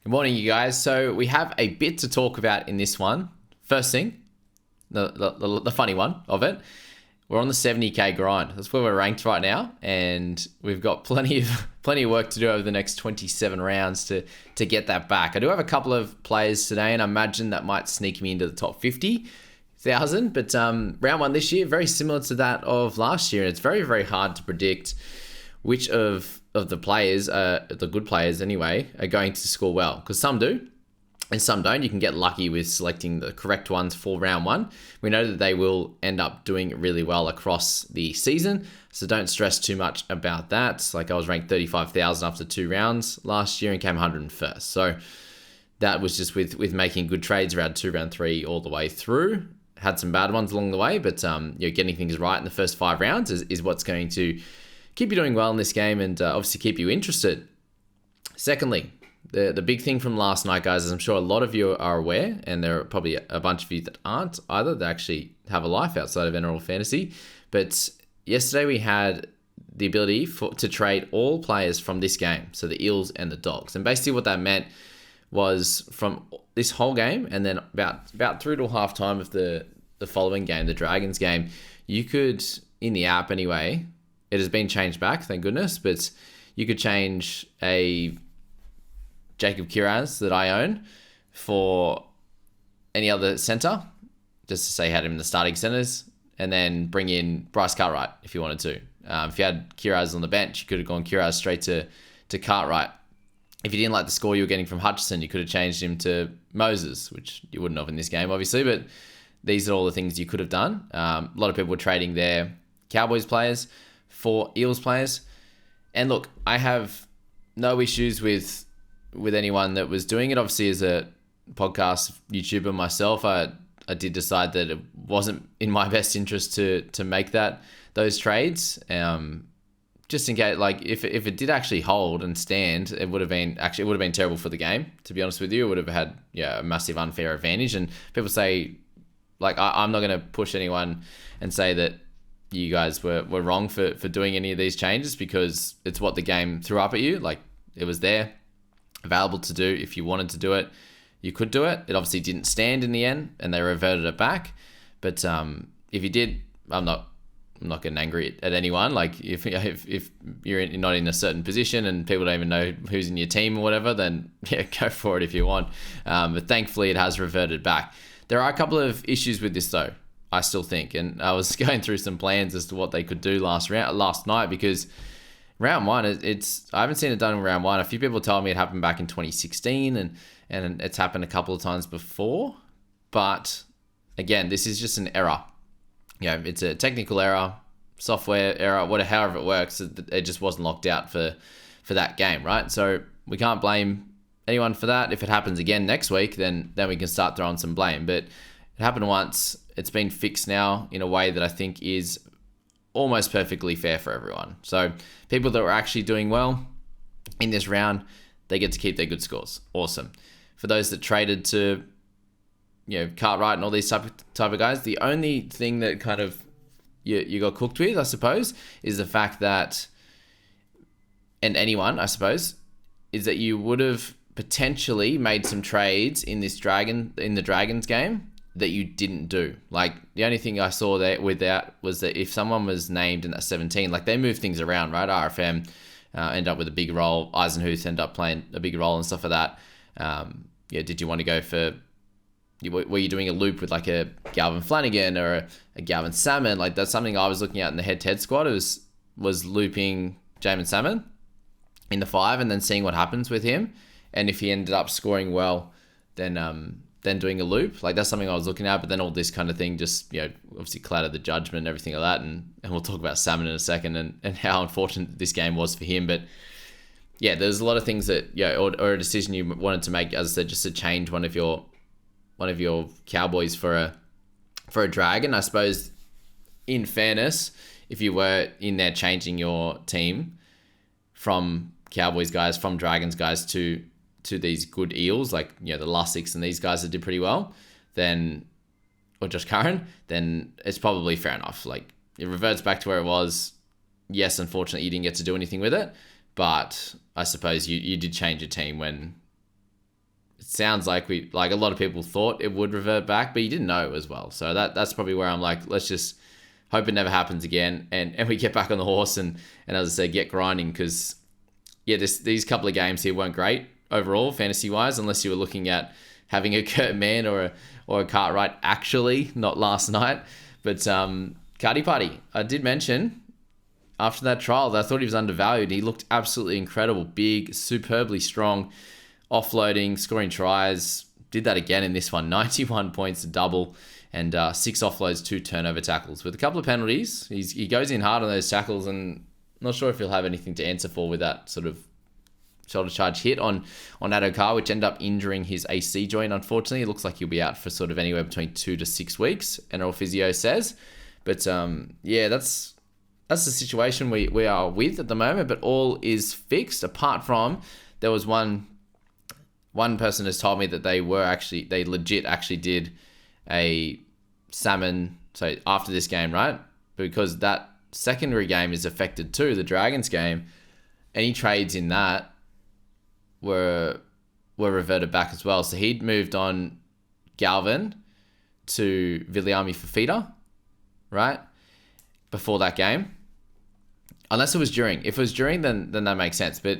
Good morning, you guys. So we have a bit to talk about in this one. First thing, the funny one of it, we're on the 70k grind. That's where we're ranked right now, and we've got plenty of work to do over the next 27 rounds to get that back. I do have a couple of players today, and I imagine that might sneak me into the top 50,000. But round one this year, very similar to that of last year, and it's very, very hard to predict which of the players, the good players anyway, are going to score well. Because some do, and some don't. You can get lucky with selecting the correct ones for round one. We know that they will end up doing really well across the season, so don't stress too much about that. Like I was ranked 35,000 after 2 rounds last year and came 101st. So that was just with making good trades round 2, round 3, all the way through. Had some bad ones along the way, but getting things right in the first 5 rounds is what's going to keep you doing well in this game and obviously keep you interested. Secondly, the big thing from last night, guys, is I'm sure a lot of you are aware, and there are probably a bunch of you that aren't either, that actually have a life outside of NRL fantasy. But yesterday we had the ability to trade all players from this game, so the Eels and the Dogs. And basically what that meant was from this whole game and then about through to half time of the following game, the Dragons game, you could, in the app anyway, it has been changed back, thank goodness, but you could change a Jacob Kiraz that I own for any other centre, just to say had him in the starting centres, and then bring in Bryce Cartwright if you wanted to. If you had Kiraz on the bench, you could have gone Kiraz straight to Cartwright. If you didn't like the score you were getting from Hutchison, you could have changed him to Moses, which you wouldn't have in this game, obviously, but these are all the things you could have done. A lot of people were trading their Cowboys players for Eels players. And look, I have no issues with anyone that was doing it. Obviously, as a podcast YouTuber myself, I did decide that it wasn't in my best interest to make those trades. Just in case, like if it did actually hold and stand, it would have been terrible for the game. To be honest with you, it would have had a massive unfair advantage. And people say, like, I'm not going to push anyone and say that you guys were wrong for doing any of these changes, because it's what the game threw up at you. Like, it was there, available to do. If you wanted to do it, you could do it. It obviously didn't stand in the end, and they reverted it back. But if you did, I'm not getting angry at anyone. Like, if you're not in a certain position and people don't even know who's in your team or whatever, then go for it if you want. But thankfully, it has reverted back. There are a couple of issues with this though, I still think, and I was going through some plans as to what they could do last night, because round one, I haven't seen it done in round one. A few people told me it happened back in 2016, and it's happened a couple of times before. But again, this is just an error. It's a technical error, software error, however it works. It just wasn't locked out for that game, right? So we can't blame anyone for that. If it happens again next week, then we can start throwing some blame. But it happened once. It's been fixed now in a way that I think is almost perfectly fair for everyone. So people that were actually doing well in this round, they get to keep their good scores. Awesome. For those that traded to, Cartwright and all these type of guys, the only thing that kind of you got cooked with, I suppose, is the fact that, and anyone, I suppose, is that you would have potentially made some trades in the Dragons game that you didn't do. Like, the only thing I saw there with that was that if someone was named in that 17, like, they move things around, right? RFM end up with a big role. Eisenhuth end up playing a big role and stuff like that. Did you want to go for... Were you doing a loop with like a Galvin Flanagan or a Galvin Salmon? Like, that's something I was looking at in the head-to-head squad. It was looping Jamin Salmon in the 5 and then seeing what happens with him. And if he ended up scoring well, then doing a loop. Like, that's something I was looking at, but then all this kind of thing just, obviously clouded the judgment and everything like that. And we'll talk about Salmon in a second and how unfortunate this game was for him. But yeah, there's a lot of things that, or a decision you wanted to make, as I said, just to change one of your Cowboys for a Dragon. I suppose, in fairness, if you were in there changing your team from Cowboys guys, from Dragons guys to these good Eels, like, the Lussicks and these guys that did pretty well, then, or Josh Curran, then it's probably fair enough. Like, it reverts back to where it was. Yes, unfortunately, you didn't get to do anything with it, but I suppose you did change your team when it sounds like a lot of people thought it would revert back, but you didn't know as well. So that's probably where I'm like, let's just hope it never happens again, and we get back on the horse and as I said, get grinding, because yeah, these couple of games here weren't great overall fantasy wise, unless you were looking at having a Kurt Mann or a Cartwright actually, not last night. But Cardi Party, I did mention after that trial that I thought he was undervalued. He looked absolutely incredible, big, superbly strong, offloading, scoring tries. Did that again in this one, 91 points, a double, and 6 offloads, 2 turnover tackles. With a couple of penalties, he goes in hard on those tackles, and I'm not sure if he'll have anything to answer for with that sort of shoulder charge hit on Adokar, which ended up injuring his AC joint. Unfortunately, it looks like he'll be out for sort of anywhere between 2 to 6 weeks, NRL physio says. But yeah, that's the situation we are with at the moment. But all is fixed, apart from there was one person has told me that they legit actually did a salmon. So after this game, right? Because that secondary game is affected too, the Dragons game. Any trades in that were reverted back as well. So he'd moved on Galvin to Viliami Fafita, right? Before that game. Unless it was during. If it was during, then that makes sense. But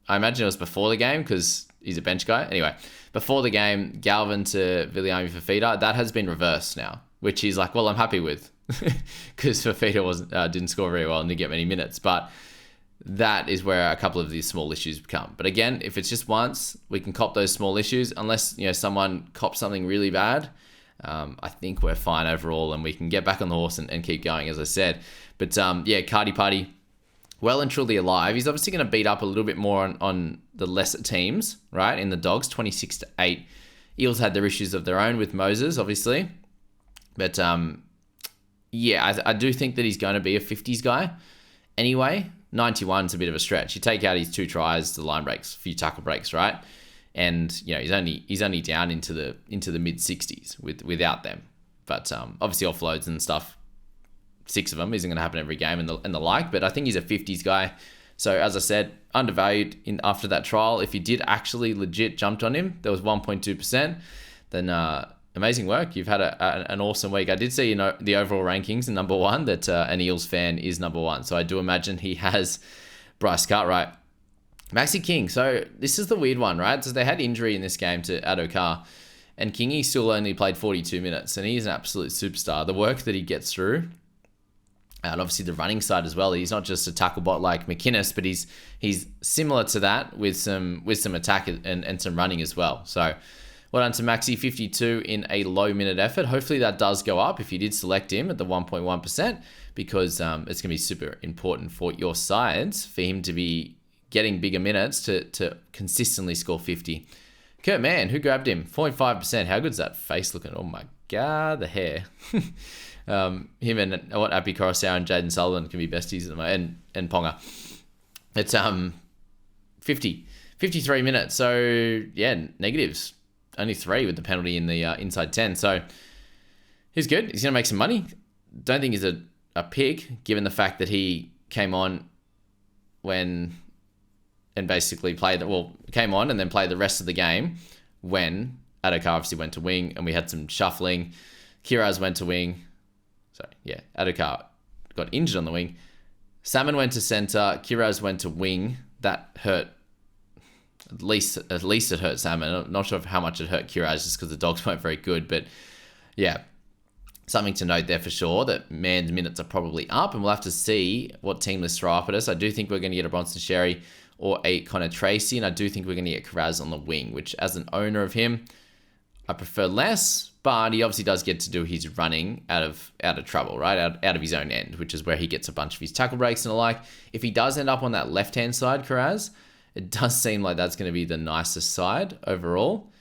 I imagine it was before the game because he's a bench guy. Anyway, before the game, Galvin to Viliami Fafita, that has been reversed now, which he's like, well, I'm happy with, because Fafita didn't score very well and didn't get many minutes. But that is where a couple of these small issues come. But again, if it's just once, we can cop those small issues. Unless someone cops something really bad, I think we're fine overall, and we can get back on the horse and keep going, as I said. But yeah, Cardi Party, well and truly alive. He's obviously going to beat up a little bit more on the lesser teams, right? In the Dogs, 26-8. Eels had their issues of their own with Moses, obviously. But yeah, I do think that he's going to be a 50s guy. Anyway, 91's a bit of a stretch. You take out his 2 tries, the line breaks, a few tackle breaks, right? And he's only down into the mid 60s without them. But obviously offloads and stuff, 6 of them isn't going to happen every game and the like. But I think he's a 50s guy. So as I said, undervalued after that trial. If you did actually legit jumped on him, there was 1.2%. Then amazing work. You've had an awesome week. I did see the overall rankings in number 1 that an Eels fan is number 1. So I do imagine he has Bryce Cartwright. Maxi King. So this is the weird one, right? So they had injury in this game to Adokar, and Kingy still only played 42 minutes, and he's an absolute superstar. The work that he gets through, and obviously the running side as well. He's not just a tackle bot like McInnes, but he's similar to that with some attack and some running as well. So well done to Maxi, 52 in a low minute effort. Hopefully that does go up if you did select him at the 1.1%, because it's going to be super important for your sides for him to be getting bigger minutes to consistently score 50. Kurt Mann, who grabbed him? 0.5%. How good's that face looking? Oh my God, the hair. Him and Appy Coruscant and Jaden Sullivan can be besties at the moment, and Ponga. It's 53 minutes. So yeah, negatives. Only 3 with the penalty in the inside 10. So he's good. He's going to make some money. Don't think he's a pick, given the fact that he came on and basically came on and then played the rest of the game when Adokar obviously went to wing, and we had some shuffling. Kiraz went to wing. So yeah, Adokar got injured on the wing. Salmon went to center. Kiraz went to wing. That hurt. At least it hurt Salmon. I'm not sure how much it hurt Kiraz, just because the Dogs weren't very good. But yeah, something to note there for sure, that Mann's minutes are probably up, and we'll have to see what team lists throw up at us. I do think we're going to get a Bronson Sherry or a Connor Tracy, and I do think we're going to get Kiraz on the wing, which as an owner of him, I prefer less, but he obviously does get to do his running out of trouble, right? Out of his own end, which is where he gets a bunch of his tackle breaks and the like. If he does end up on that left-hand side, Kiraz, it does seem like that's going to be the nicest side overall,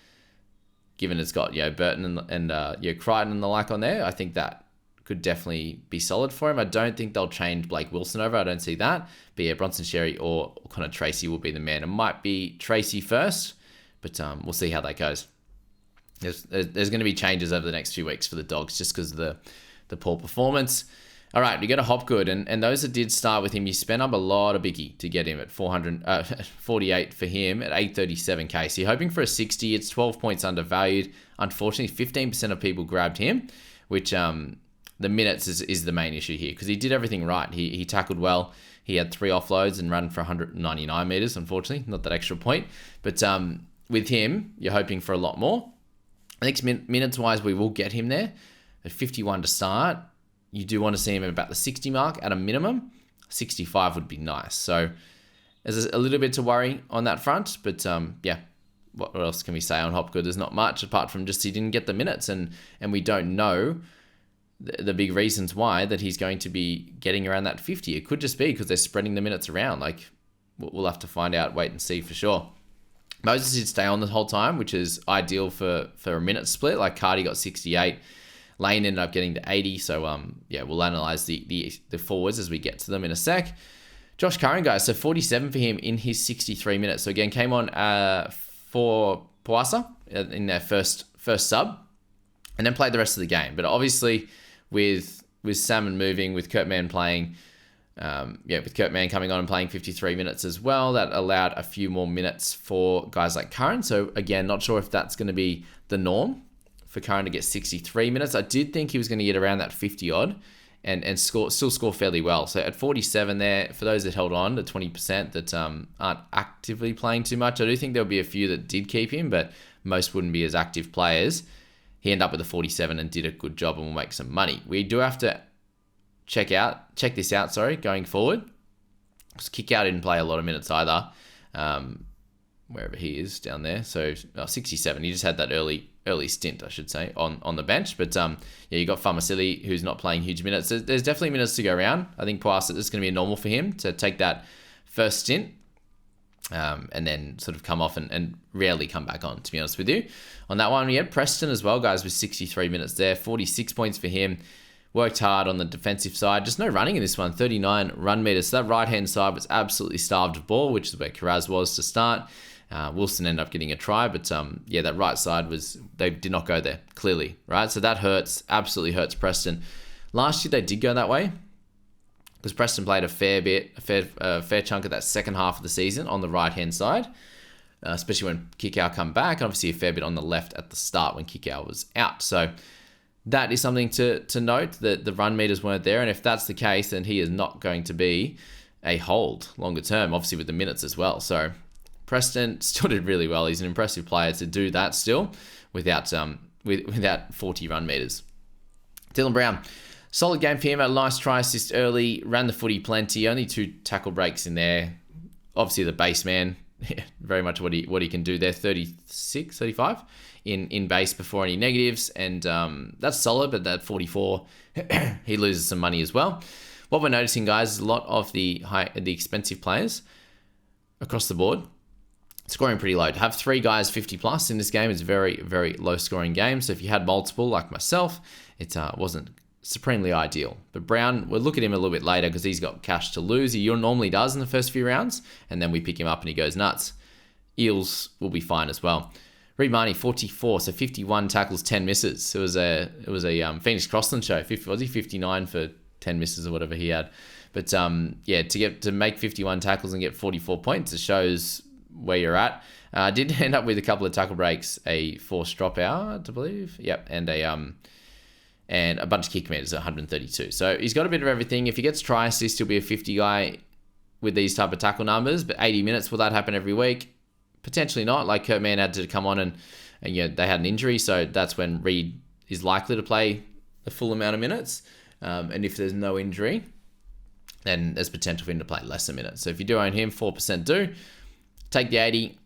given it's got Burton and Crichton and the like on there. I think that could definitely be solid for him. I don't think they'll change Blake Wilson over. I don't see that. But yeah, Bronson Sherry or Connor Tracy will be the man. It might be Tracy first, but we'll see how that goes. There's going to be changes over the next few weeks for the Dogs just because of the poor performance. All right, we go to Hopgood, and those that did start with him, you spent up a lot of biggie to get him at 448 for him at 837k. So you're hoping for a 60. It's 12 points undervalued. Unfortunately, 15% of people grabbed him, which the minutes is the main issue here because he did everything right. He tackled well. He had 3 offloads and ran for 199 meters. Unfortunately, not that extra point, but with him, you're hoping for a lot more. I think minutes wise, we will get him there at 51 to start. You do want to see him at about the 60 mark at a minimum. 65 would be nice. So there's a little bit to worry on that front. But yeah, what else can we say on Hopgood? There's not much apart from just he didn't get the minutes. And we don't know the big reasons why that he's going to be getting around that 50. It could just be because they're spreading the minutes around. Like we'll have to find out, wait and see for sure. Moses did stay on the whole time, which is ideal for a minute split. Like Cardi got 68. Lane ended up getting to 80, so yeah, we'll analyze the forwards as we get to them in a sec. Josh Curran, guys, so 47 for him in his 63 minutes. So again, came on for Poasa in their first sub, and then played the rest of the game. But obviously, with Salmon moving, with Kurtman playing, with Kurtman coming on and playing 53 minutes as well, that allowed a few more minutes for guys like Curran. So again, not sure if that's going to be the norm for Curran to get 63 minutes. I did think he was going to get around that 50 odd and still score fairly well. So at 47 there, for those that held on, the 20% that aren't actively playing too much, I do think there'll be a few that did keep him, but most wouldn't be as active players. He ended up with a 47 and did a good job and will make some money. We do have to check this out, going forward. Because Kick Out didn't play a lot of minutes either. Wherever he is down there. So 67. He just had that early stint, I should say, on the bench. But yeah, you got Famasili, who's not playing huge minutes. There's definitely minutes to go around. I think Poasa is going to be normal for him to take that first stint and then sort of come off and rarely come back on, to be honest with you. On that one, we had Preston as well, guys, with 63 minutes there. 46 points for him. Worked hard on the defensive side. Just no running in this one. 39 run meters. So that right-hand side was absolutely starved of ball, which is where Kiraz was to start. Wilson ended up getting a try, but yeah, that right side they did not go there, clearly, right? So that hurts, absolutely hurts Preston. Last year they did go that way because Preston played a fair chunk of that second half of the season on the right-hand side, especially when Kickout come back, and obviously a fair bit on the left at the start when Kickout was out. So that is something to note, that the run meters weren't there, and if that's the case, then he is not going to be a hold longer term, obviously with the minutes as well. So Preston still did really well. He's an impressive player to do that still without 40 run meters. Dylan Brown, solid game for him. A nice try assist early. Ran the footy plenty. Only 2 tackle breaks in there. Obviously the base man, very much what he can do there. 36, 35 in base before any negatives, and that's solid. But that 44, he loses some money as well. What we're noticing, guys, is a lot of the expensive players across the board scoring pretty low. To have 3 guys 50 plus in this game is a very, very low scoring game. So if you had multiple like myself, it wasn't supremely ideal. But Brown, we'll look at him a little bit later because he's got cash to lose. He normally does in the first few rounds, and then we pick him up and he goes nuts. Eels will be fine as well. Reed Marnie, 44, so 51 tackles, 10 misses. It was a Phoenix Crossland show. 59 for 10 misses or whatever he had. But yeah, to make 51 tackles and get 44 points, it shows where you're at. Did end up with a couple of tackle breaks, a forced dropout, I believe. Yep, and a bunch of kick meters, 132. So he's got a bit of everything. If he gets try assist, he'll be a 50 guy with these type of tackle numbers. But 80 minutes, will that happen every week? Potentially not. Like Kurtman had to come on and yeah, they had an injury, so that's when Reed is likely to play the full amount of minutes. And if there's no injury, then there's potential for him to play lesser minutes. So if you do own him, 4% do. Take the 80.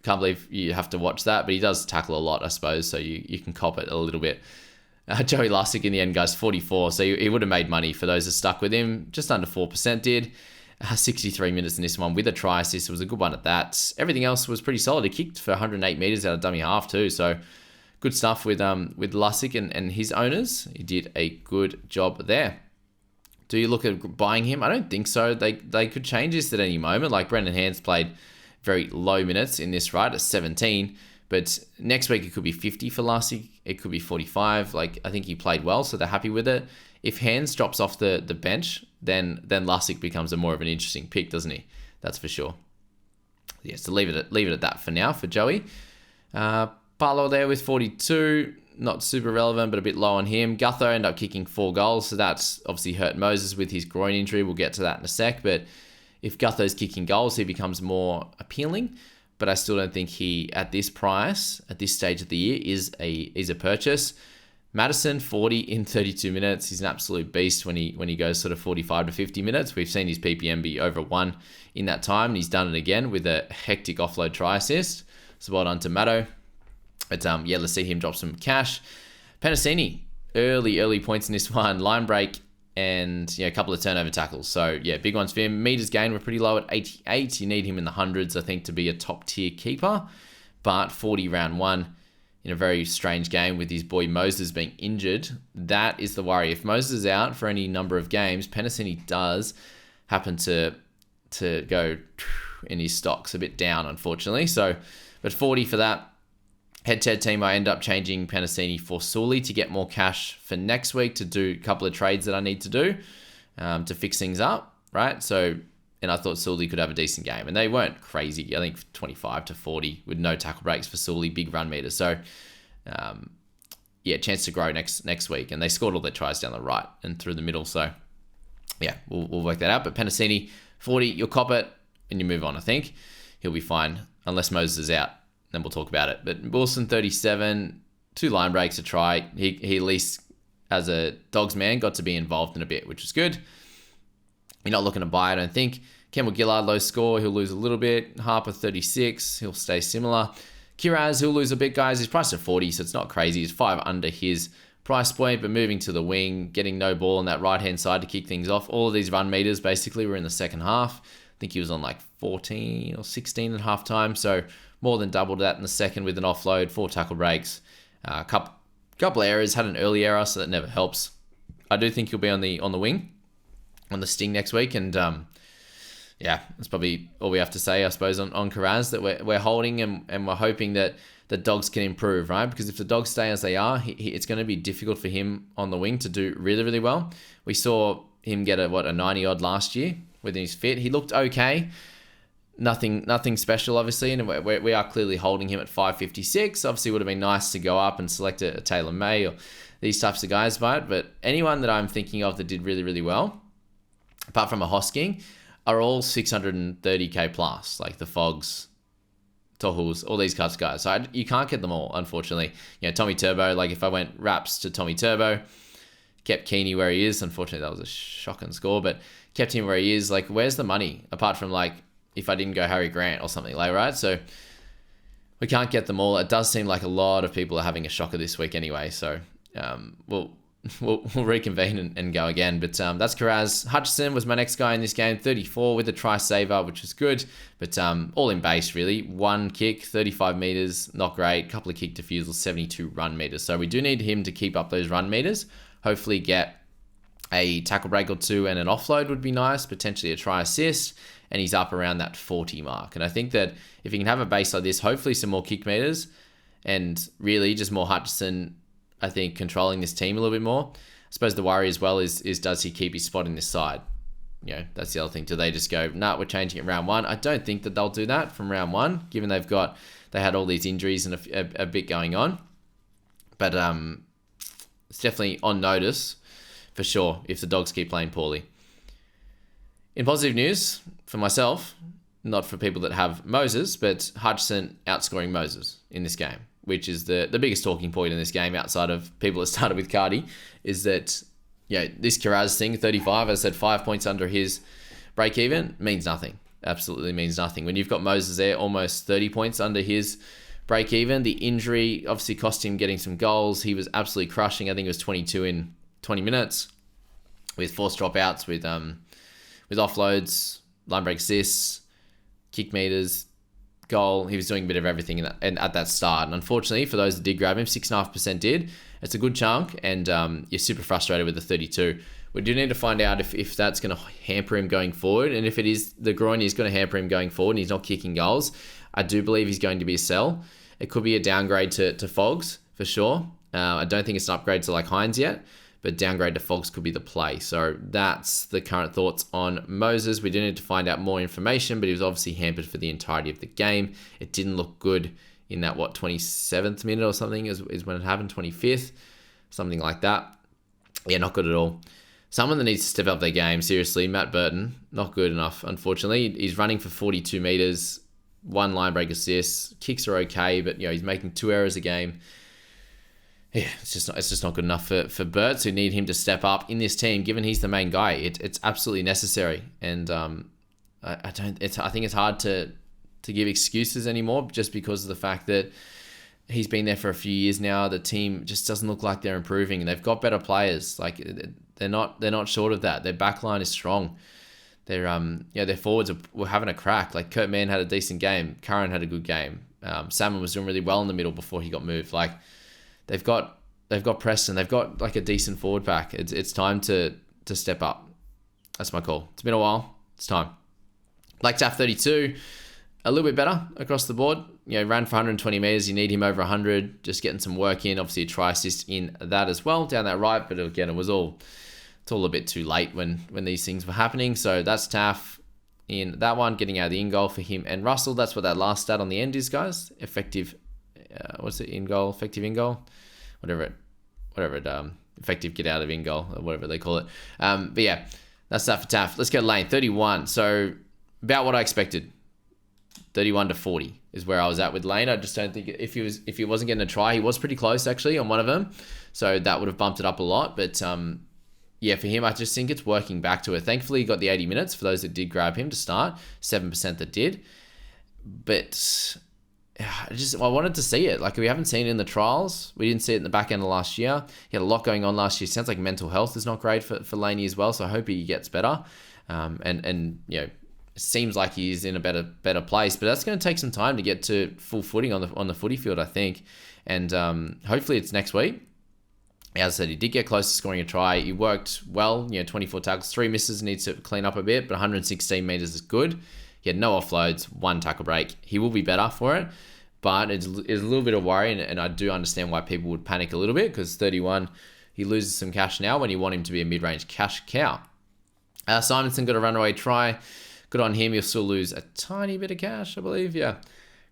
Can't believe you have to watch that, but he does tackle a lot, I suppose, so you can cop it a little bit. Joey Lussick in the end, guys, 44, so he would have made money for those that stuck with him. Just under 4% did. 63 minutes in this one with a try assist. It was a good one at that. Everything else was pretty solid. He kicked for 108 meters out of dummy half too, so good stuff with Lussick and his owners. He did a good job there. Do you look at buying him? I don't think so. They could change this at any moment. Like Brendan Hands played very low minutes in this, right, at 17. But next week it could be 50 for Lussick. It could be 45. Like, I think he played well, so they're happy with it. if Hands drops off the bench, then Lussick becomes a more of an interesting pick, doesn't he? That's for sure. Yeah, so leave it at that for now for Joey. Barlow there with 42, not super relevant, but a bit low on him. Gutho ended up kicking 4 goals, so that's obviously hurt Moses with his groin injury. We'll get to that in a sec, but if Gutho's kicking goals, he becomes more appealing. But I still don't think he, at this price, at this stage of the year, is a purchase. Madison, 40 in 32 minutes. He's an absolute beast when he goes sort of 45 to 50 minutes. We've seen his PPM be over 1 in that time, and he's done it again with a hectic offload try assist. So well done to Maddo. But yeah, let's see him drop some cash. Penasini, early points in this one. Line break and a couple of turnover tackles. So yeah, big ones for him. Meters gained were pretty low at 88. You need him in the hundreds, I think, to be a top tier keeper. But 40 round 1 in a very strange game with his boy Moses being injured. That is the worry. If Moses is out for any number of games, Penasini does happen to go in his stocks a bit down, unfortunately. So, but 40 for that. Head-to-head team, I end up changing Penasini for Sully to get more cash for next week to do a couple of trades that I need to do to fix things up, right? So, and I thought Sully could have a decent game. And they weren't crazy. I think 25 to 40 with no tackle breaks for Sully, big run meters. So, yeah, chance to grow next week. And they scored all their tries down the right and through the middle. So, yeah, we'll work that out. But Penasini, 40, you'll cop it and you move on, I think. He'll be fine unless Moses is out. Then we'll talk about it. But Wilson, 37, 2 line breaks, a try. He at least, as a Dogs man, got to be involved in a bit, which is good. You're not looking to buy, I don't think. Campbell Gillard, low score. He'll lose a little bit. Harper, 36. He'll stay similar. Kiraz, he'll lose a bit, guys. He's priced at 40, so it's not crazy. He's 5 under his price point, but moving to the wing, getting no ball on that right-hand side to kick things off. All of these run meters basically were in the second half. I think he was on like 14 or 16 at half time, so more than doubled that in the second with an offload, 4 tackle breaks, a couple errors, had an early error, so that never helps. I do think he'll be on the wing, on the sting next week, and yeah, that's probably all we have to say, I suppose, on Karaz, that we're holding and we're hoping that the Dogs can improve, right? Because if the Dogs stay as they are, it's going to be difficult for him on the wing to do really, really well. We saw him get a 90-odd last year when he's fit. He looked okay. Nothing special, obviously, and we are clearly holding him at 556. Obviously, it would have been nice to go up and select a Taylor May or these types of guys, but anyone that I'm thinking of that did really, really well, apart from a Hosking, are all 630k plus, like the Fogs, Tohuls, all these types of guys. So you can't get them all, unfortunately. Tommy Turbo, like if I went Raps to Tommy Turbo, kept Keeney where he is. Unfortunately, that was a shocking score, but kept him where he is. Like, where's the money? Apart from like, if I didn't go Harry Grant or something like, right? So we can't get them all. It does seem like a lot of people are having a shocker this week anyway. So we'll reconvene and go again. But that's Karaz. Hutchison was my next guy in this game, 34 with a try saver, which is good. But all in base, really. 1 kick, 35 meters, not great. Couple of kick defusals, 72 run meters. So we do need him to keep up those run meters. Hopefully get a tackle break or 2 and an offload would be nice. Potentially a try assist. And he's up around that 40 mark. And I think that if he can have a base like this, hopefully some more kick meters and really just more Hutchison, I think, controlling this team a little bit more. I suppose the worry as well is does he keep his spot in this side? That's the other thing. Do they just go, we're changing it round 1? I don't think that they'll do that from round 1, given they had all these injuries and a bit going on. But it's definitely on notice for sure if the Dogs keep playing poorly. In positive news for myself, not for people that have Moses, but Hutchison outscoring Moses in this game, which is the biggest talking point in this game outside of people that started with Cardi, is that this Kiraz thing, 35, as I said, 5 points under his break even, means nothing. Absolutely means nothing. When you've got Moses there, almost 30 points under his break even, the injury obviously cost him getting some goals. He was absolutely crushing. I think it was 22 in 20 minutes with forced dropouts, with offloads, line break assists, kick meters, goal. He was doing a bit of everything at that start. And unfortunately, for those that did grab him, 6.5% did. It's a good chunk, and you're super frustrated with the 32. We do need to find out if that's going to hamper him going forward. And if it is, the groin is going to hamper him going forward and he's not kicking goals, I do believe he's going to be a sell. It could be a downgrade to Fogs, for sure. I don't think it's an upgrade to like Hines yet. but downgrade to Fogs could be the play. So that's the current thoughts on Moses. We do need to find out more information, but he was obviously hampered for the entirety of the game. It didn't look good in that, 27th minute or something is when it happened, 25th, something like that. Yeah, not good at all. Someone that needs to step up their game, seriously. Matt Burton, not good enough, unfortunately. He's running for 42 meters, 1 line break assist. Kicks are okay, but he's making 2 errors a game. Yeah, it's just not good enough for Burt. So need him to step up in this team, given he's the main guy. It's absolutely necessary, and I think it's hard to give excuses anymore, just because of the fact that he's been there for a few years now. The team just doesn't look like they're improving, and they've got better players. Like they're not short of that. Their backline is strong. Their forwards were having a crack. Like Kurt Mann had a decent game. Curran had a good game. Salmon was doing really well in the middle before he got moved. Like they've got Preston. They've got like a decent forward pack. It's time to step up. That's my call. It's been a while. It's time. Like TAF 32, a little bit better across the board. Ran for 120 meters. You need him over 100. Just getting some work in. Obviously a try assist in that as well down that right. But again, it's all a bit too late when these things were happening. So that's TAF in that one, getting out of the in goal for him and Russell. That's what that last stat on the end is, guys. Effective. What's it? In goal. Effective in goal. Whatever it. Effective get out of in goal or whatever they call it. But yeah, that's that for TAF. Let's go Lane 31. So about what I expected. 31 to 40 is where I was at with Lane. I just don't think if he wasn't getting a try, he was pretty close actually on one of them. So that would have bumped it up a lot. But yeah, for him, I just think it's working back to it. Thankfully, he got the 80 minutes for those that did grab him to start. 7% that did. But I wanted to see it. Like, we haven't seen it in the trials. We didn't see it in the back end of last year. He had a lot going on last year. Sounds like mental health is not great for Laney as well. So I hope he gets better. And it seems like he's in a better place. But that's going to take some time to get to full footing on the footy field, I think. And hopefully it's next week. As I said, he did get close to scoring a try. He worked well, 24 tackles, 3 misses, needs to clean up a bit, but 116 meters is good. He had no offloads, 1 tackle break. He will be better for it, but it's a little bit of worry, and I do understand why people would panic a little bit, because 31, he loses some cash now when you want him to be a mid-range cash cow. Simonson got a runaway try. Good on him. He'll still lose a tiny bit of cash, I believe, yeah.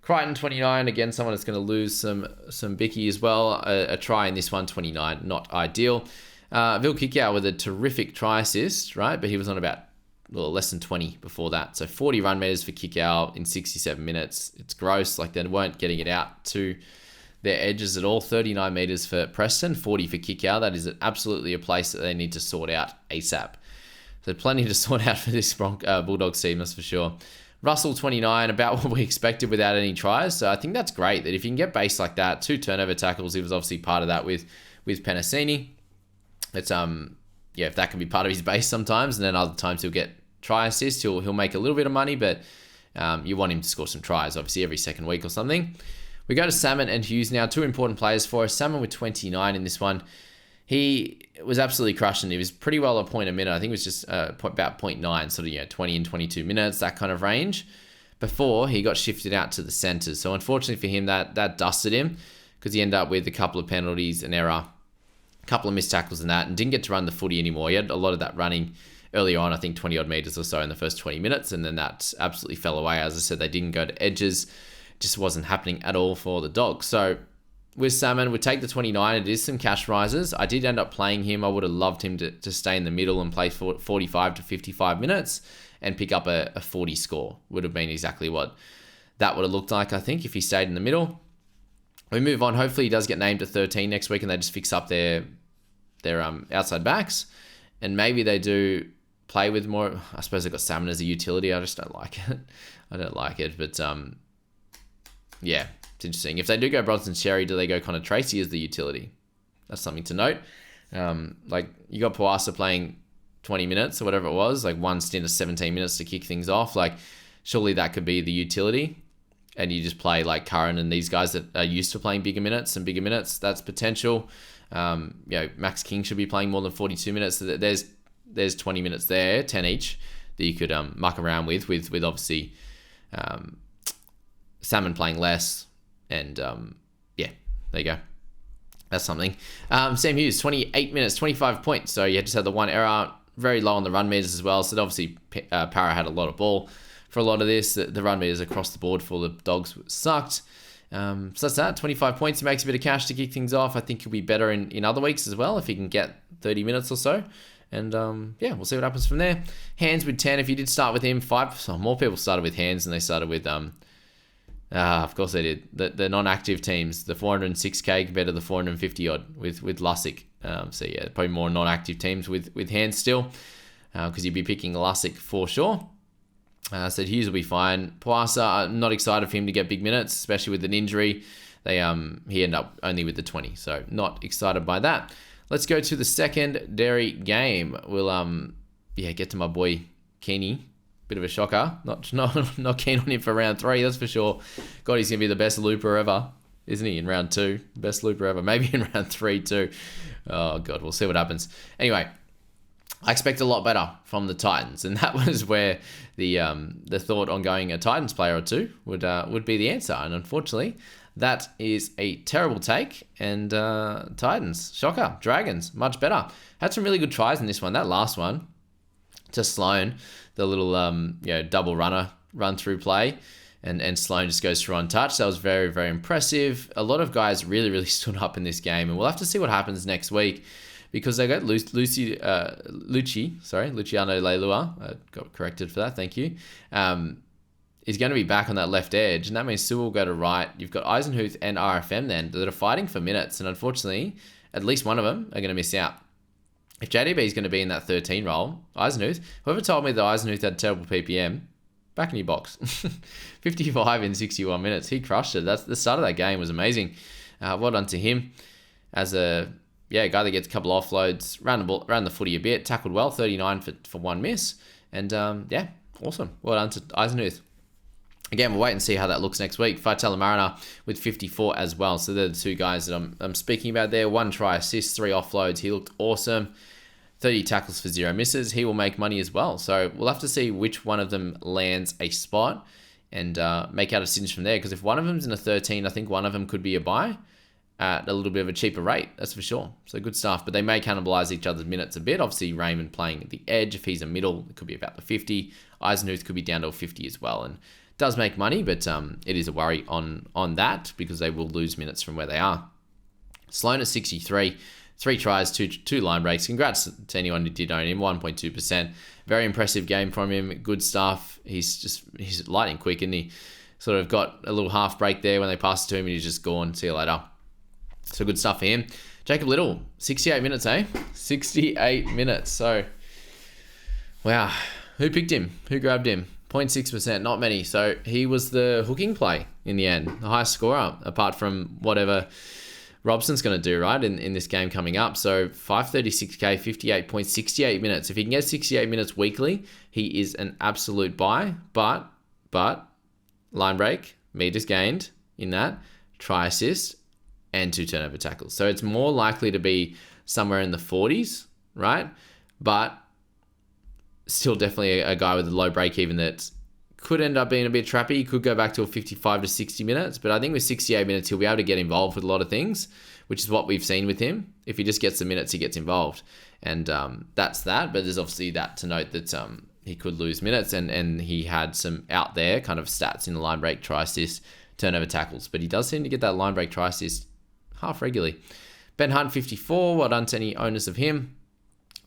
Crichton, 29, again, someone that's going to lose some bicky as well. A try in this one, 29, not ideal. Vil Kickout with a terrific try assist, right? But he was on about less than 20 before that. So 40 run meters for Kickout in 67 minutes. It's gross. Like, they weren't getting it out to their edges at all. 39 meters for Preston, 40 for Kickout. That is absolutely a place that they need to sort out ASAP. So plenty to sort out for this Bulldogs team, that's for sure. Russell, 29, about what we expected without any tries. So I think that's great that if you can get base like that, 2 turnover tackles, he was obviously part of that with Penasini. It's if that can be part of his base sometimes, and then other times he'll get try assists, he'll make a little bit of money, but you want him to score some tries, obviously every second week or something. We go to Salmon and Hughes now, 2 important players for us. Salmon with 29 in this one. He was absolutely crushing. He was pretty well a point a minute. I think it was just about 0.9, sort of 20 and 22 minutes, that kind of range, before he got shifted out to the centres. So unfortunately for him, that dusted him, because he ended up with a couple of penalties, an error, a couple of missed tackles and that, and didn't get to run the footy anymore. He had a lot of that running earlier on, I think 20 odd meters or so in the first 20 minutes, and then that absolutely fell away. As I said, they didn't go to edges. Just wasn't happening at all for the Dogs. So with Salmon, we take the 29. It is some cash rises. I did end up playing him. I would have loved him to stay in the middle and play for 45 to 55 minutes and pick up a 40 score. Would have been exactly what that would have looked like, I think, if he stayed in the middle. We move on. Hopefully he does get named to 13 next week and they just fix up their outside backs. And maybe they do play with more. I suppose they've got Salmon as a utility. I just don't like it. I don't like it. But yeah. It's interesting. If they do go Bronson Cherry, do they go Connor Tracy as the utility? That's something to note. Like, you got Powasa playing 20 minutes or whatever it was, like one stint of 17 minutes to kick things off. Like, surely that could be the utility. And you just play like Curran and these guys that are used to playing bigger minutes. That's potential. Max King should be playing more than 42 minutes. So there's 20 minutes there, 10 each, that you could muck around with obviously Salmon playing less. And there you go. That's something. Sam Hughes, 28 minutes, 25 points. So you just had the one error, very low on the run meters as well. So obviously Para had a lot of ball for a lot of this. The run meters across the board for the Dogs sucked. So that's that, 25 points. He makes a bit of cash to kick things off. I think he'll be better in other weeks as well if he can get 30 minutes or so. And yeah, we'll see what happens from there. Hands with 10. If you did start with him, 5. So more people started with Hands than they started with of course they did. The non-active teams, the 406k compared to the 450 odd with Lussick. So yeah, probably more non-active teams with Hands still, because you'd be picking Lussick for sure. So Hughes will be fine. Poasa, I'm not excited for him to get big minutes, especially with an injury. He ended up only with the 20, so not excited by that. Let's go to the secondary game. We'll get to my boy Keeney. Bit of a shocker. Not keen on him for round 3, that's for sure. God, he's going to be the best looper ever, isn't he, in round 2? Best looper ever. Maybe in round 3 too. Oh, God, we'll see what happens. Anyway, I expect a lot better from the Titans, and that was where the thought on going a Titans player or two would be the answer. And unfortunately, that is a terrible take. And Titans, shocker. Dragons, much better. Had some really good tries in this one. That last one, to Sloan, the little double run through play, and Sloan just goes through untouched. That was very, very impressive. A lot of guys really, really stood up in this game, and we'll have to see what happens next week, because they got Luciano Leilua, got corrected for that, thank you, is going to be back on that left edge, and that means Sue will go to right. You've got Eisenhuth and RFM then that are fighting for minutes, and unfortunately, at least one of them are going to miss out. If JDB is going to be in that 13 role, Eisenhuth, whoever told me that Eisenhuth had terrible PPM, back in your box. 55 in 61 minutes. He crushed it. That's the start of that game was amazing. Well done to him as a guy that gets a couple of offloads, ran the footy a bit, tackled well, 39 for one miss. And awesome. Well done to Eisenhuth. Again, we'll wait and see how that looks next week. Faitala Mariner with 54 as well. So they're the two guys that I'm speaking about there. 1 try assist, 3 offloads. He looked awesome. 30 tackles for 0 misses. He will make money as well. So we'll have to see which one of them lands a spot and make out a decision from there. Because if one of them's in a 13, I think one of them could be a buy at a little bit of a cheaper rate. That's for sure. So good stuff. But they may cannibalize each other's minutes a bit. Obviously, Raymond playing at the edge. If he's a middle, it could be about the 50. Eisenhuth could be down to a 50 as well. And does make money, but it is a worry on that, because they will lose minutes from where they are. Sloan at 63, 3 tries, two line breaks. Congrats to anyone who did own him, 1.2%. Very impressive game from him. Good stuff. He's lightning quick, and he sort of got a little half break there when they passed it to him, and he's just gone. See you later. So good stuff for him. Jacob Little, 68 minutes, 68 minutes. So, wow. Who picked him? Who grabbed him? 0.6%, not many. So he was the hooking play in the end, the highest scorer, apart from whatever Robson's going to do, right, in this game coming up. So 536k, 58.68 minutes. If he can get 68 minutes weekly, he is an absolute buy. But line break, meters gained in that, try assist, and 2 turnover tackles. So it's more likely to be somewhere in the 40s, right? But still definitely a guy with a low break even that could end up being a bit trappy. He could go back to a 55 to 60 minutes, but I think with 68 minutes, he'll be able to get involved with a lot of things, which is what we've seen with him. If he just gets the minutes, he gets involved. And that's that. But there's obviously that to note that he could lose minutes, and he had some out there kind of stats in the line break, try assist, turnover tackles. But he does seem to get that line break, try assist half regularly. Ben Hunt, 54. Well done to any owners of him.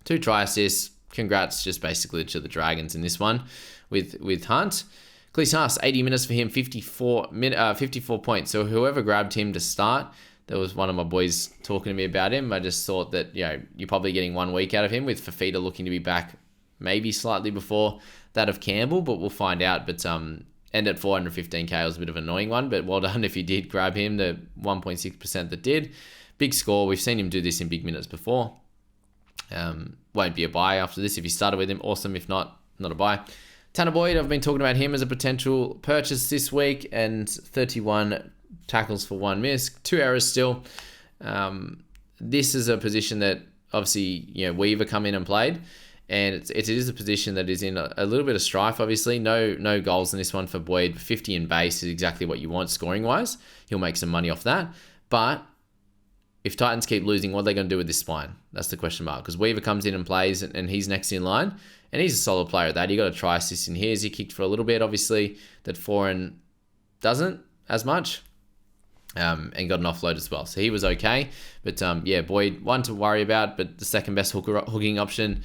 2 try assists. Congrats just basically to the Dragons in this one with Hunt. Cleese Haas, 80 minutes for him, 54 points. So whoever grabbed him to start, there was one of my boys talking to me about him. I just thought that, you're probably getting 1 week out of him, with Fafita looking to be back maybe slightly before that of Campbell, but we'll find out. But end at 415k was a bit of an annoying one, but well done if you did grab him, the 1.6% that did. Big score. We've seen him do this in big minutes before. Won't be a buy after this. If you started with him, awesome. If not a buy. Tanner Boyd, I've been talking about him as a potential purchase this week, and 31 tackles for 1 miss, 2 errors still. This is a position that obviously, Weaver come in and played, and it is a position that is in a little bit of strife, obviously. No goals in this one for Boyd. 50 in base is exactly what you want scoring-wise. He'll make some money off that. But if Titans keep losing, what are they going to do with this spine? That's the question mark. Because Weaver comes in and plays, and he's next in line, and he's a solid player at that. He got a try assist in here as he kicked for a little bit. Obviously, that Foreign doesn't as much, and got an offload as well. So he was okay. But yeah, Boyd, one to worry about, but the second best hooking option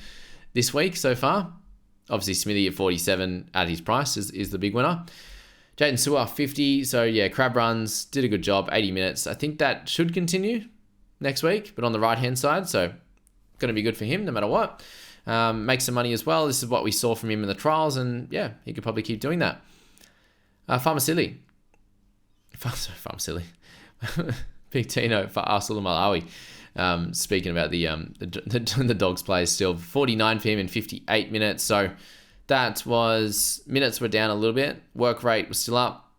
this week so far. Obviously, Smithy at 47 at his price is the big winner. Jaden Sewer, 50. So yeah, crab runs, did a good job, 80 minutes. I think that should continue next week, but on the right-hand side. So going to be good for him no matter what. Make some money as well. This is what we saw from him in the trials, and yeah, he could probably keep doing that. Farmasili. Big Tino for Arsenal Malawi. Speaking about the Dogs players still, 49 for him in 58 minutes. So that was, minutes were down a little bit. Work rate was still up.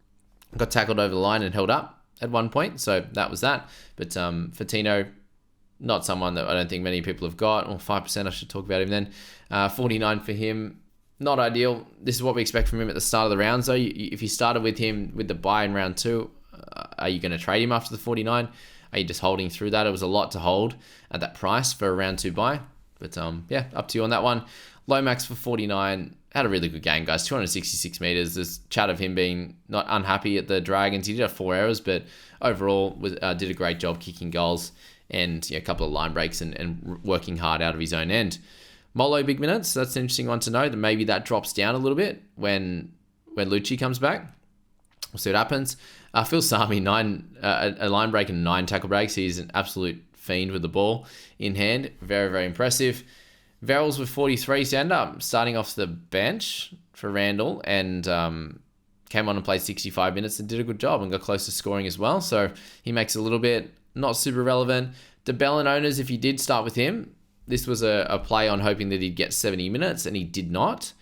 Got tackled over the line and held up at one point. So that was that. But for Tino, not someone that I don't think many people have got. Or 5%, I should talk about him then. 49 for him. Not ideal. This is what we expect from him at the start of the round. So if you started with him with the buy in round 2, are you going to trade him after the 49? Are you just holding through that? It was a lot to hold at that price for a round 2 buy. But yeah, up to you on that one. Lomax for 49. Had a really good game, guys. 266 meters. There's chat of him being not unhappy at the Dragons. He did have 4 errors, but overall did a great job kicking goals and a couple of line breaks and working hard out of his own end. Molo, big minutes. That's an interesting one to know. That maybe that drops down a little bit when Lucci comes back. We'll see what happens. Phil Sami, a line break and 9 tackle breaks. He's an absolute fiend with the ball in hand. Very, very impressive. Verrills with 43. So end up starting off the bench for Randall and came on and played 65 minutes and did a good job and got close to scoring as well. So he makes a little bit not super relevant. Debacle owners, if you did start with him, this was a play on hoping that he'd get 70 minutes, and he did not.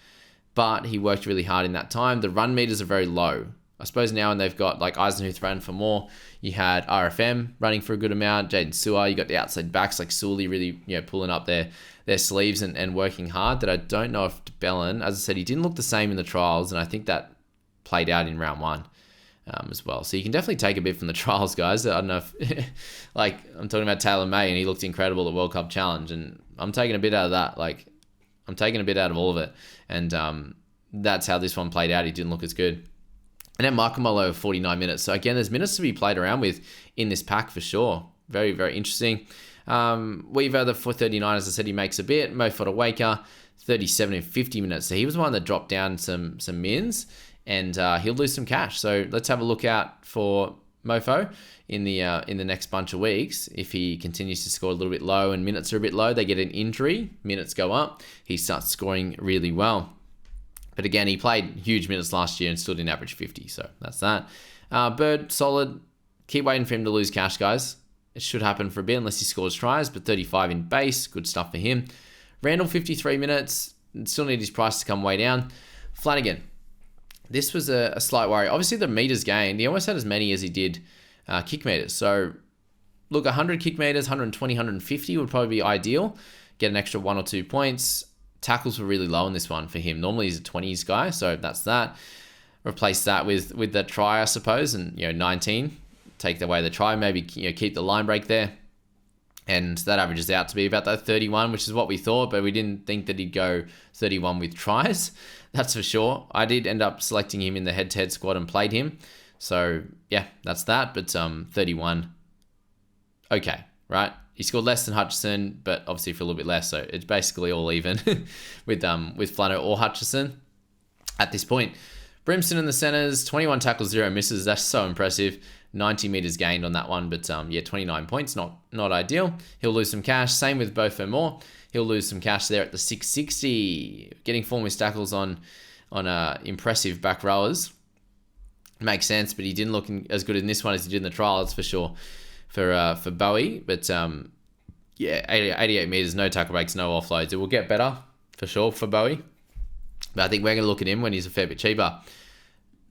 But he worked really hard in that time. The run meters are very low. I suppose now, and they've got like Eisenhuth ran for more. You had RFM running for a good amount. Jaden Sewer, you got the outside backs like Sully really pulling up their sleeves and working hard. That I don't know if Debacle, as I said, he didn't look the same in the trials, and I think that played out in round 1. As well. So you can definitely take a bit from the trials, guys. I don't know if, like, I'm talking about Taylor May, and he looked incredible at World Cup Challenge, and I'm taking a bit out of that. Like, I'm taking a bit out of all of it, and that's how this one played out. He didn't look as good. And then Michael Molo, 49 minutes. So again, there's minutes to be played around with in this pack for sure. Very, very interesting. Weaver, the 439, as I said, he makes a bit. Mo Fodawaker, 37 and 50 minutes. So he was one that dropped down some mins. And he'll lose some cash. So let's have a look out for Mofo in the next bunch of weeks. If he continues to score a little bit low and minutes are a bit low, they get an injury, minutes go up, he starts scoring really well. But again, he played huge minutes last year and still didn't average 50. So that's that. Bird, solid. Keep waiting for him to lose cash, guys. It should happen for a bit unless he scores tries, but 35 in base. Good stuff for him. Randall, 53 minutes. Still need his price to come way down. Flanagan. This was a slight worry. Obviously, the meters gained, he almost had as many as he did kick meters. So, look, 100 kick meters, 120, 150 would probably be ideal. Get an extra 1 or 2 points. Tackles were really low in this one for him. Normally, he's a 20s guy, so that's that. Replace that with that try, I suppose, and 19. Take away the try, maybe keep the line break there. And that averages out to be about that 31, which is what we thought, but we didn't think that he'd go 31 with tries. That's for sure. I did end up selecting him in the head-to-head squad and played him. So, yeah, that's that. But 31, okay, right? He scored less than Hutchison, but obviously for a little bit less. So it's basically all even with Flano or Hutchison at this point. Brimson in the centers, 21 tackles, 0 misses. That's so impressive. 90 meters gained on that one, but 29 points, not ideal. He'll lose some cash. Same with Beau Fermor. He'll lose some cash there at the 660. Getting 4 missed tackles on impressive back rowers. Makes sense, but he didn't look as good in this one as he did in the trial, that's for sure, for Bowie. But 88 meters, no tackle breaks, no offloads. It will get better for sure for Bowie. But I think we're going to look at him when he's a fair bit cheaper.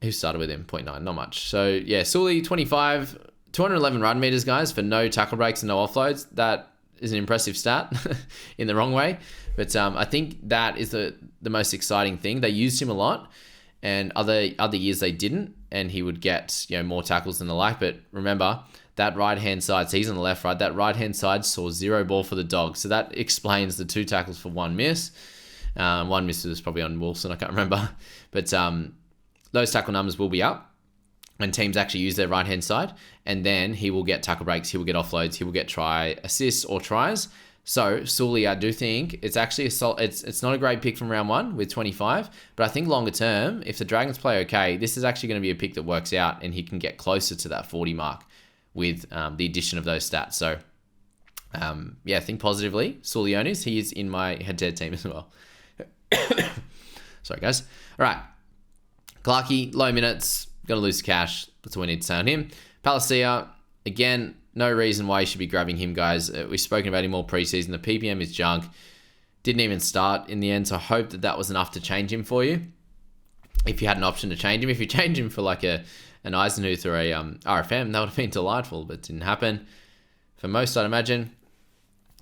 Who started with him? 0.9, not much. So, yeah, Sully, 25, 211 run meters, guys, for no tackle breaks and no offloads. That is an impressive stat in the wrong way. But I think that is the most exciting thing. They used him a lot, and other years they didn't, and he would get more tackles and the like. But remember, that right-hand side, so he's on the left, right? That right-hand side saw 0 ball for the Dogs. So that explains the 2 tackles for 1 miss. 1 miss was probably on Wilson, I can't remember. But those tackle numbers will be up when teams actually use their right-hand side. And then he will get tackle breaks, he will get offloads, he will get try assists or tries. So Sully, I do think it's actually it's not a great pick from round 1 with 25, but I think longer term, if the Dragons play okay, this is actually going to be a pick that works out and he can get closer to that 40 mark with the addition of those stats. So yeah, think positively. Sully owners, he is in my head-to-head team as well. Sorry, guys. All right. Clarkey, low minutes, going to lose cash. That's what we need to say on him. Palacia, again, no reason why you should be grabbing him, guys. We've spoken about him all preseason. The PPM is junk. Didn't even start in the end, so I hope that that was enough to change him for you. If you had an option to change him. If you change him for like an Eisenhuth or a RFM, that would have been delightful, but it didn't happen. For most, I'd imagine.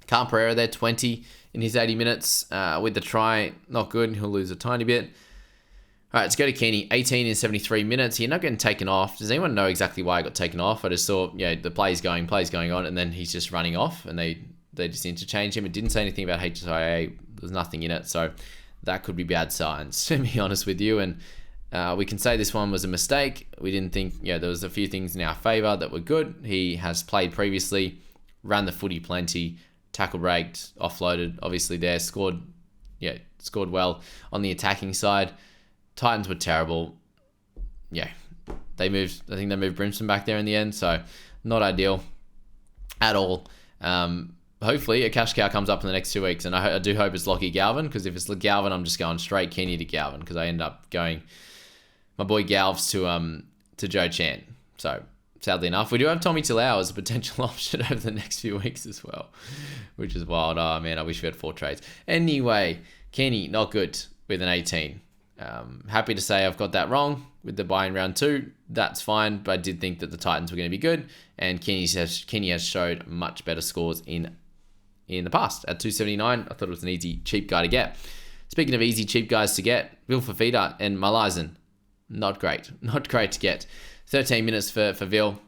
Carl Pereira there, 20 in his 80 minutes with the try. Not good. He'll lose a tiny bit. All right, let's go to Kenny. 18 in 73 minutes. He's not getting taken off. Does anyone know exactly why he got taken off? I just saw, the play's going on, and then he's just running off, and they just interchange him. It didn't say anything about HSIA. There's nothing in it, so that could be bad signs, to be honest with you. And we can say this one was a mistake. We didn't think, there was a few things in our favour that were good. He has played previously, ran the footy plenty, tackle braked, offloaded, obviously there, scored well on the attacking side. Titans were terrible. Yeah, I think they moved Brimson back there in the end, so not ideal at all. Hopefully a cash cow comes up in the next 2 weeks, and I do hope it's Lockie Galvin, because if it's Galvin, I'm just going straight Kenny to Galvin, because I end up going my boy Galvs to Joe Chan. So sadly enough, we do have Tommy Tillau as a potential option over the next few weeks as well, which is wild. Oh man, I wish we had 4 trades. Anyway, Kenny, not good with an 18. Happy to say I've got that wrong with the buy in round 2. That's fine, but I did think that the Titans were going to be good, and Kenny has showed much better scores in the past. At 279, I thought it was an easy, cheap guy to get. Speaking of easy, cheap guys to get, Vil Fafita and Malaizen, not great to get. 13 minutes for Vil.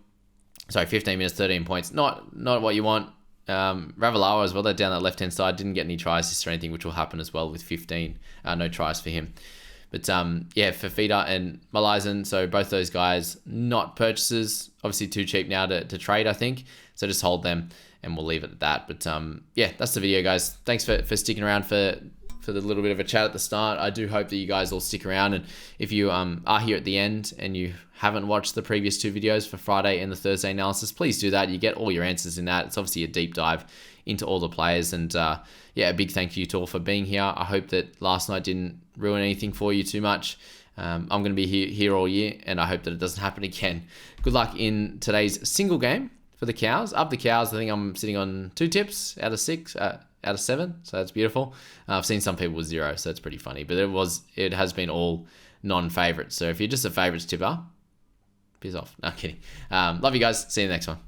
Sorry, 15 minutes, 13 points. Not what you want. Ravalawa as well, they're down that left-hand side, didn't get any tries or anything, which will happen as well with 15. No tries for him. But Fafita and Malaizen, so both those guys, not purchases. Obviously too cheap now to trade, I think. So just hold them, and we'll leave it at that. But that's the video, guys. Thanks for sticking around for the little bit of a chat at the start. I do hope that you guys all stick around, and if you are here at the end and you haven't watched the previous 2 videos for Friday and the Thursday analysis, please do that. You get all your answers in that. It's obviously a deep dive into all the players, and a big thank you to all for being here. I hope that last night didn't ruin anything for you too much. I'm going to be here all year, and I hope that it doesn't happen again. Good luck in today's single game for the Cows. Up the Cows, I think I'm sitting on 2 tips out of 7, so that's beautiful. I've seen some people with 0, so that's pretty funny, but it has been all non-favorites. So if you're just a favorites tipper, piss off. No, kidding. Love you guys. See you in the next one.